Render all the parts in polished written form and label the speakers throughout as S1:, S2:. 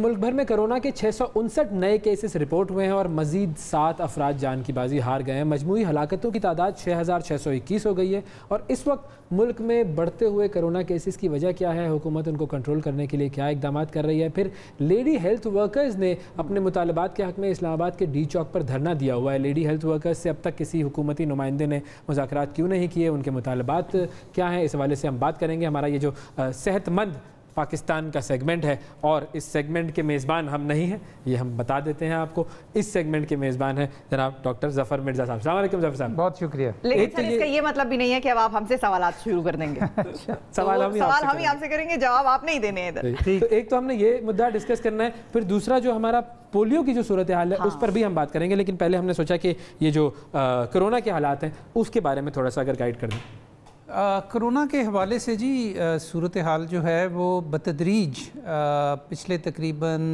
S1: मुल्क भर में कोरोना के 659 नए केसेस रिपोर्ट हुए हैं और मजीद 7 अफराद जान की बाजी हार गए हैं। मजमूई हलाकतों की तादाद 6621 हो गई है। और इस वक्त मुल्क में बढ़ते हुए कोरोना केसेस की वजह क्या है, हुकूमत उनको कंट्रोल करने के लिए क्या इकदाम कर रही है। फिर लेडी हेल्थ वर्कर्स ने अपने मुतालबात के हक़ में इस्लामाबाद के डी चौक पर धरना दिया हुआ है। लेडी हेल्थ वर्कर्स से अब तक किसी हुकूमती नुमाइंदे ने मुज़ाकरात क्यों नहीं किए, उनके मुतालबात क्या हैं, इस हवाले से हम बात करेंगे। हमारा ये जो सेहतमंद पाकिस्तान का सेगमेंट है और इस सेगमेंट के मेज़बान हम नहीं हैं, ये हम बता देते हैं आपको। इस सेगमेंट के मेज़बान हैं जनाब डॉक्टर ज़फ़र मिर्ज़ा साहब। अस्सलाम वालेकुम ज़फ़र साहब।
S2: बहुत शुक्रिया।
S3: लेकिन सर इसका ये मतलब भी नहीं है कि अब आप हमसे सवालात शुरू कर देंगे।
S1: सवाल हम ही
S3: आपसे करेंगे, जवाब आप नहीं देने हैं इधर।
S1: तो एक तो हमने ये मुद्दा डिस्कस करना है, फिर दूसरा जो हमारा पोलियो की जो सूरत हाल है उस पर भी हम बात करेंगे। लेकिन पहले हमने सोचा कि ये जो कोरोना के हालात हैं उसके बारे में थोड़ा सा अगर गाइड कर दें।
S2: कोरोना के हवाले से जी सूरत हाल जो है वो बतदरीज पिछले तकरीबन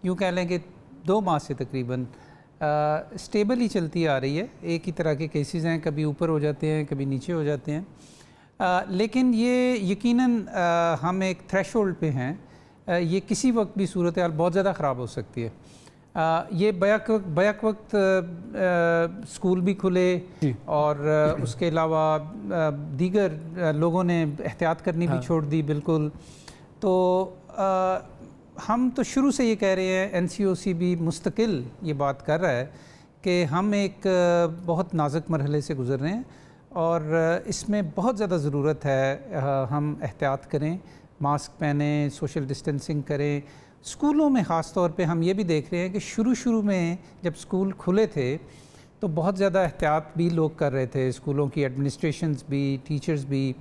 S2: यूँ कह लें कि 2 माह से तकरीबन स्टेबल ही चलती आ रही है। एक ही तरह के केसेस हैं, कभी ऊपर हो जाते हैं कभी नीचे हो जाते हैं। लेकिन ये यकीनन हम एक थ्रेशोल्ड पे हैं। ये किसी वक्त भी सूरत हाल बहुत ज़्यादा ख़राब हो सकती है। ये बैक वक्त स्कूल भी खुले और उसके अलावा दीगर लोगों ने एहतियात करनी भी छोड़ दी बिल्कुल। तो हम तो शुरू से ये कह रहे हैं, NCOC भी मुस्तकिल ये बात कर रहा है कि हम एक बहुत नाजुक मरहले से गुज़र रहे हैं और इसमें बहुत ज़्यादा ज़रूरत है हम एहतियात करें, मास्क पहने, सोशल डिस्टेंसिंग करें। स्कूलों में ख़ास तौर पे हम ये भी देख रहे हैं कि शुरू में जब स्कूल खुले थे तो बहुत ज़्यादा एहतियात भी लोग कर रहे थे, स्कूलों की एडमिनिस्ट्रेशंस भी, टीचर्स भी।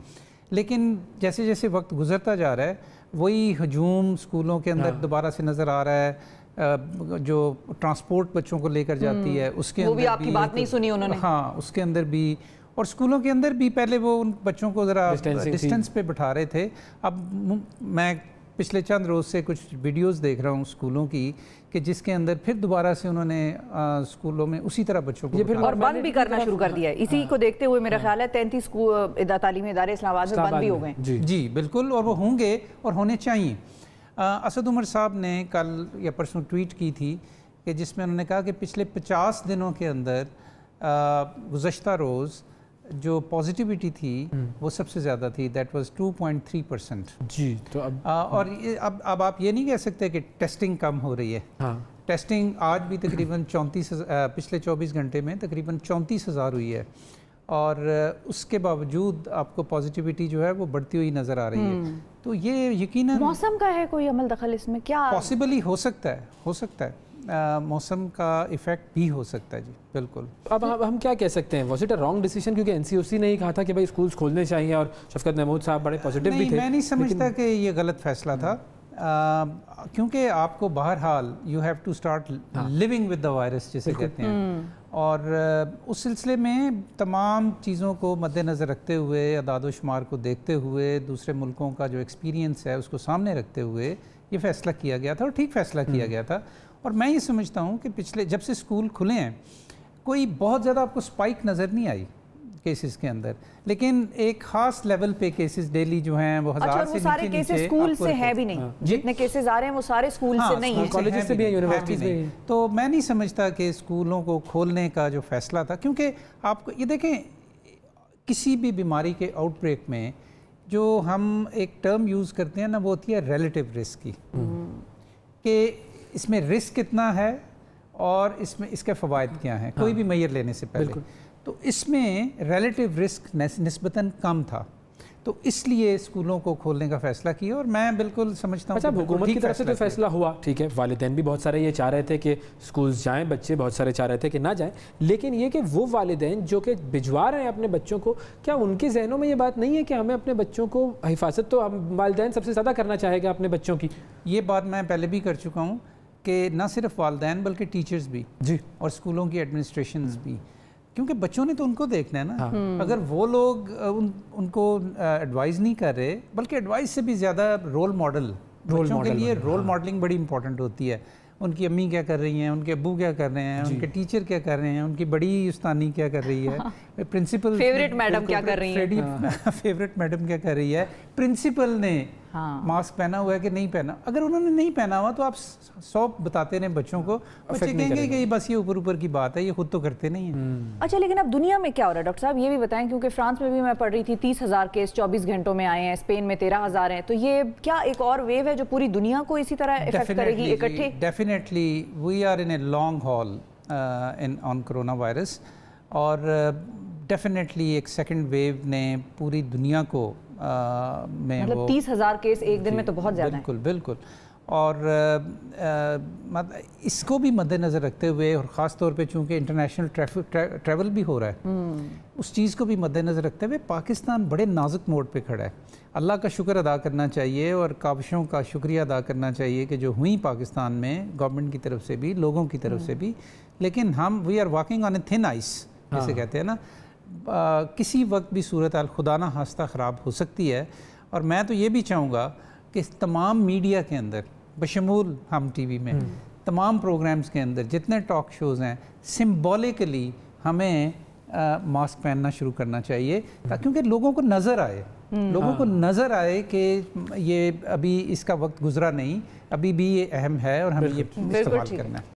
S2: लेकिन जैसे जैसे वक्त गुज़रता जा रहा है वही हजूम स्कूलों के अंदर दोबारा से नज़र आ रहा है। जो ट्रांसपोर्ट बच्चों को लेकर जाती है उसके अंदर भी आपकी बात नहीं सुनी उन्होंने। हाँ, उसके अंदर भी, और स्कूलों के अंदर भी पहले वो उन बच्चों को ज़रा डिस्टेंस पे बिठा रहे थे। अब मैं पिछले चंद रोज़ से कुछ वीडियोस देख रहा हूँ स्कूलों की कि जिसके अंदर फिर दोबारा से उन्होंने स्कूलों में उसी तरह बच्चों को
S3: फिर और बंद भी करना शुरू कर दिया है। इसी को देखते हुए मेरा ख्याल है 33 स्कूल तालीमी इदारे इस्लामाबाद में बंद भी हो गए।
S2: जी बिल्कुल, और वो होंगे और होने चाहिए। असद उमर साहब ने कल या परसों ट्वीट की थी कि जिसमें उन्होंने कहा कि पिछले 50 दिनों के अंदर गुज़श्ता रोज़ जो पॉजिटिविटी थी वो सबसे ज़्यादा थी, दैट वाज 2.3%।
S1: जी, तो
S2: और अब आप ये नहीं कह सकते कि टेस्टिंग कम हो रही है। हाँ, टेस्टिंग आज भी तकरीबन 34 पिछले 24 घंटे में तकरीबन 34,000 हुई है और उसके बावजूद आपको पॉजिटिविटी जो है वो बढ़ती हुई नज़र आ रही है। तो ये यकीनन
S3: मौसम का है कोई अमल दखल इसमें, क्या
S2: पॉसिबली हो सकता है मौसम का इफेक्ट भी हो सकता है। जी बिल्कुल।
S1: अब हम क्या कह सकते हैं, was it a wrong decision? क्योंकि NCOC ने ही कहा था कि भाई स्कूल्स खोलने चाहिए और शफकत महमूद साहब बड़े पॉजिटिव भी थे।
S2: मैं नहीं समझता कि ये गलत फैसला था, क्योंकि आपको बहरहाल you have to start living with the virus जिसे कहते हैं। और उस सिलसिले में तमाम चीज़ों को मद्देनज़र रखते हुए, अदाद व शुमार को देखते हुए, दूसरे मुल्कों का जो एक्सपीरियंस है उसको सामने रखते हुए ये फ़ैसला किया गया था और ठीक फ़ैसला किया गया था। और मैं ये समझता हूँ कि पिछले जब से स्कूल खुले हैं कोई बहुत ज़्यादा आपको स्पाइक नज़र नहीं आई केसेस के अंदर, लेकिन एक ख़ास लेवल पे केसेस डेली जो हैं वो 1000 से
S3: सारे केसेस स्कूल से है भी नहीं। जितने केसेस आ रहे हैं वो सारे स्कूल से नहीं है,
S1: कॉलेजेस से भी है, यूनिवर्सिटीज से भी।
S2: तो मैं नहीं समझता कि स्कूलों को खोलने का जो फैसला था, क्योंकि आपको ये देखें किसी भी बीमारी के आउटब्रेक में जो हम एक टर्म यूज़ करते हैं ना वो होती है रिलेटिव रिस्क की, कि इसमें रिस्क कितना है और इसमें इसके फ़वाइद क्या हैं, कोई भी मैयर लेने से पहले। तो इसमें रिलेटिव रिस्क निस्बतन कम था, तो इसलिए स्कूलों को खोलने का फैसला किया और मैं बिल्कुल समझता हूँ।
S1: अच्छा, हुकूमत की तरफ से तो फैसला हुआ, ठीक है, वालिदैन भी बहुत सारे ये चाह रहे थे कि स्कूल्स जाएं, बच्चे बहुत सारे चाह रहे थे कि ना जाएं, लेकिन ये कि वो वालिदैन जो कि भिजवा रहे हैं अपने बच्चों को, क्या उनके जहनों में ये बात नहीं है कि हमें अपने बच्चों को हिफाजत तो वालिदैन सबसे ज़्यादा करना चाहेगा अपने बच्चों की?
S2: ये बात मैं पहले भी कर चुका हूँ कि न सिर्फ वालिदैन बल्कि टीचर्स भी जी और स्कूलों की एडमिनिस्ट्रेशंस भी, क्योंकि बच्चों ने तो उनको देखना है ना। अगर वो लोग उनको एडवाइस नहीं कर रहे, बल्कि एडवाइस से भी ज़्यादा रोल मॉडल, बच्चों के लिए रोल मॉडलिंग बड़ी इंपॉर्टेंट होती है। उनकी अम्मी क्या कर रही हैं, उनके अब्बू क्या कर रहे हैं, उनके टीचर क्या कर रहे हैं, उनकी बड़ी उस्तानी क्या कर रही है, प्रिंसिपल
S3: फेवरेट मैडम क्या कर रही है,
S2: फेवरेट मैडम क्या कर रही है, प्रिंसिपल ने मास्क पहना हुआ है कि नहीं पहना। अगर उन्होंने नहीं पहना हुआ तो आप 100 बताते रहें बच्चों को, बच्चे कहेंगे कि बस ये ऊपर ऊपर की बात है, ये खुद तो करते नहीं है।
S3: अच्छा, लेकिन अब दुनिया में क्या हो रहा है डॉक्टर साहब, ये भी बताएं, क्योंकि फ्रांस में भी मैं पढ़ रही थी 30,000 केस 24 घंटों में आए हैं, स्पेन में 13,000 हैं, तो ये क्या एक और वेव है जो पूरी दुनिया को इसी तरह इफेक्ट करेगी इकट्ठे?
S2: Definitely we are in a long haul on corona virus, और डेफिनेटली एक सेकंड वेव ने पूरी दुनिया को में
S3: मतलब 30,000 केस एक दिन में तो बहुत ज़्यादा है।
S2: बिल्कुल बिल्कुल। और इसको भी मद्देनज़र रखते हुए, और ख़ास तौर पे चूँकि इंटरनेशनल ट्रैवल भी हो रहा है, उस चीज़ को भी मद्देनज़र रखते हुए पाकिस्तान बड़े नाजुक मोड़ पे खड़ा है। अल्लाह का शुक्र अदा करना चाहिए और काबिशों का शुक्रिया अदा करना चाहिए कि जो हुई पाकिस्तान में गवर्नमेंट की तरफ से भी, लोगों की तरफ से भी, लेकिन हम we are walking on a thin ice जैसे कहते हैं ना। किसी वक्त भी सूरत हाल खुदा ना खास्ता ख़राब हो सकती है। और मैं तो ये भी चाहूँगा कि तमाम मीडिया के अंदर, बशमूल हम टीवी में, तमाम प्रोग्राम्स के अंदर जितने टॉक शोज़ हैं, सिम्बॉलिकली हमें मास्क पहनना शुरू करना चाहिए, ताकि क्योंकि लोगों को नज़र आए, लोगों को नज़र आए कि ये अभी इसका वक्त गुजरा नहीं, अभी भी ये अहम है और हमें ये इस्तेमाल करना है।